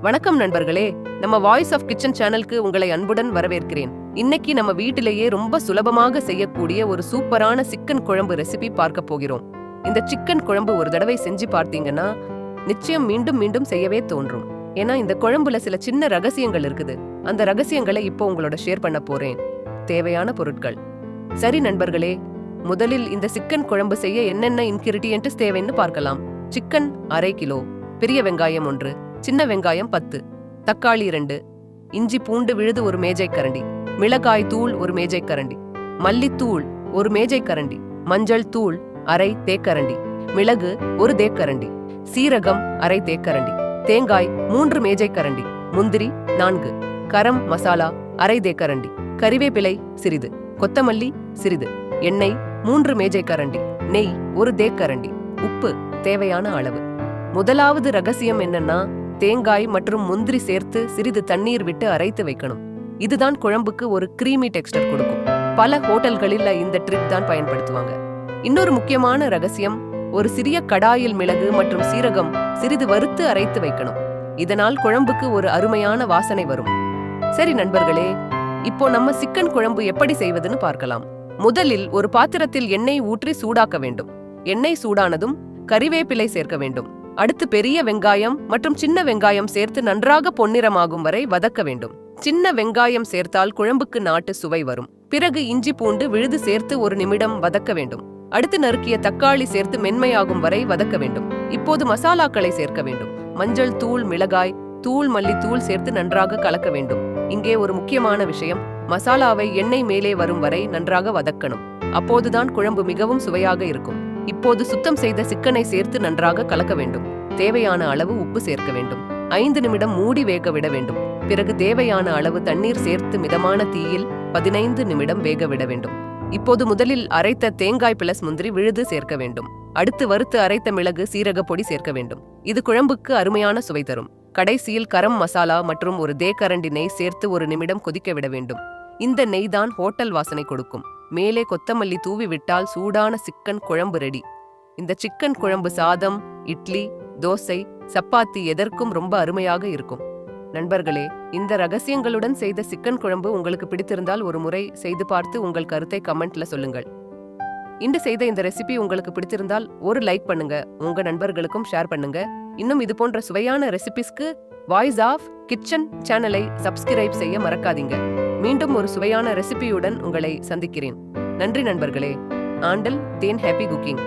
வணக்கம் நண்பர்களே, நம்ம வாய்ஸ் ஆஃப் கிச்சன் சேனலுக்கு உங்களை அன்புடன் வரவேற்கிறேன். இன்னைக்கு நம்ம வீட்டிலேயே ரொம்ப சுலபமாக செய்யக்கூடிய ஒரு சூப்பரான சிக்கன் குழம்பு ரெசிபி பார்க்க போகிறோம். இந்த சிக்கன் குழம்பு ஒரு தடவை செஞ்சு பார்த்தீங்கன்னா நிச்சயம் மீண்டும் மீண்டும் செய்யவே தோன்றும். ஏன்னா இந்த குழம்புல சில சின்ன ரகசியங்கள் இருக்குது. அந்த ரகசியங்களை இப்போ உங்களோட ஷேர் பண்ண போறேன். தேவையான பொருட்கள். சரி நண்பர்களே, முதலில் இந்த சிக்கன் குழம்பு செய்ய என்னென்ன இன்கிரிடியன்ட்ஸ் தேவைன்னு பார்க்கலாம். சிக்கன் 1/2 கிலோ, பெரிய வெங்காயம் 1, சின்ன வெங்காயம் 10, தக்காளி 2, இஞ்சி பூண்டு விழுது 1 மேஜைக்கரண்டி, மிளகாய் தூள் 1 மேஜைக்கரண்டி, மல்லித்தூள் 1 மேஜைக்கரண்டி, மஞ்சள் தூள் 1/2 தேக்கரண்டி, மிளகு 1 தேக்கரண்டி, சீரகம் 1/2 தேக்கரண்டி, தேங்காய் 3 மேஜைக்கரண்டி, முந்திரி 4, கரம் மசாலா 1/2 தேக்கரண்டி, கறிவேப்பிலை சிறிது, கொத்தமல்லி சிறிது, எண்ணெய் 3 மேஜைக்கரண்டி, நெய் 1 தேக்கரண்டி, உப்பு தேவையான அளவு. முதலாவது ரகசியம் என்னன்னா, தேங்காய் மற்றும் முந்திரி சேர்த்து சிறிது தண்ணீர் விட்டு அரைத்து வைக்கணும். இதுதான் குழம்புக்கு ஒரு கிரீமி டெக்ஸ்டர் கொடுக்கும். பல ஹோட்டல்களில் இந்த ட்ரிக் தான் பயன்படுத்துவாங்க. இன்னொரு முக்கியமான ரகசியம், ஒரு சிறிய கடாயில் மிளகு மற்றும் சீரகம் சிறிது வறுத்து அரைத்து வைக்கணும். இதனால் குழம்புக்கு ஒரு அருமையான வாசனை வரும். சரி நண்பர்களே, இப்போ நம்ம சிக்கன் குழம்பு எப்படி செய்வதுன்னு பார்க்கலாம். முதலில் ஒரு பாத்திரத்தில் எண்ணெய் ஊற்றி சூடாக்க வேண்டும். எண்ணெய் சூடானதும் கறிவேப்பிலை சேர்க்க வேண்டும். அடுத்து பெரிய வெங்காயம் மற்றும் சின்ன வெங்காயம் சேர்த்து நன்றாக பொன்னிறமாகும் வரை வதக்க வேண்டும். சின்ன வெங்காயம் சேர்த்தால் குழம்புக்கு நாட்டு சுவை வரும். பிறகு இஞ்சி பூண்டு விழுது சேர்த்து 1 நிமிடம் வதக்க வேண்டும். அடுத்து நறுக்கிய தக்காளி சேர்த்து மென்மையாகும் வரை வதக்க வேண்டும். இப்போது மசாலாக்களை சேர்க்க வேண்டும். மஞ்சள் தூள், மிளகாய் தூள், மல்லித்தூள் சேர்த்து நன்றாக கலக்க வேண்டும். இங்கே ஒரு முக்கியமான விஷயம், மசாலாவை எண்ணெய் மேலே வரும் வரை நன்றாக வதக்கணும். அப்போதுதான் குழம்பு மிகவும் சுவையாக இருக்கும். இப்போது சுத்தம் செய்த சிக்கனை சேர்த்து நன்றாக கலக்க வேண்டும். தேவையான அளவு உப்பு சேர்க்க வேண்டும். 5 நிமிடம் மூடி வேக விட வேண்டும். பிறகு தேவையான அளவு தண்ணீர் சேர்த்து மிதமான தீயில் 15 நிமிடம் வேக விட வேண்டும். இப்போது முதலில் அரைத்த தேங்காய் பிளஸ் முந்திரி விழுது சேர்க்க வேண்டும். அடுத்து வறுத்து அரைத்த மிளகு, சீரக பொடி சேர்க்க வேண்டும். இது குழம்புக்கு அருமையான சுவை தரும். கடைசியில் கரம் மசாலா மற்றும் 1 தேக்கரண்டி நெய் சேர்த்து 1 நிமிடம் கொதிக்க விட வேண்டும். இந்த நெய் தான் ஹோட்டல் வாசனை கொடுக்கும். மேலே கொத்தமல்லி தூவி விட்டால் சூடான சிக்கன் குழம்பு ரெடி. இந்த சிக்கன் குழம்பு சாதம், இட்லி, தோசை, சப்பாத்தி எதற்கும் ரொம்ப அருமையாக இருக்கும். நண்பர்களே, இந்த ரகசியங்களுடன் செய்த சிக்கன் குழம்பு உங்களுக்கு பிடித்திருந்தால் ஒரு முறை செய்து பார்த்து உங்கள் கருத்தை கமெண்ட்ல சொல்லுங்கள். இன்று செய்த இந்த ரெசிபி உங்களுக்கு பிடித்திருந்தால் ஒரு லைக் பண்ணுங்க, உங்க நண்பர்களுக்கும் ஷேர் பண்ணுங்க. இன்னும் இது போன்ற சுவையான ரெசிபிஸ்க்கு வாய்ஸ் ஆஃப் கிச்சன் சேனலை சப்ஸ்கிரைப் செய்ய மறக்காதீங்க. மீண்டும் ஒரு சுவையான ரெசிபியுடன் உங்களை சந்திக்கிறேன். நன்றி நண்பர்களே. ஆண்டல் தேன் ஹாப்பி குக்கிங்.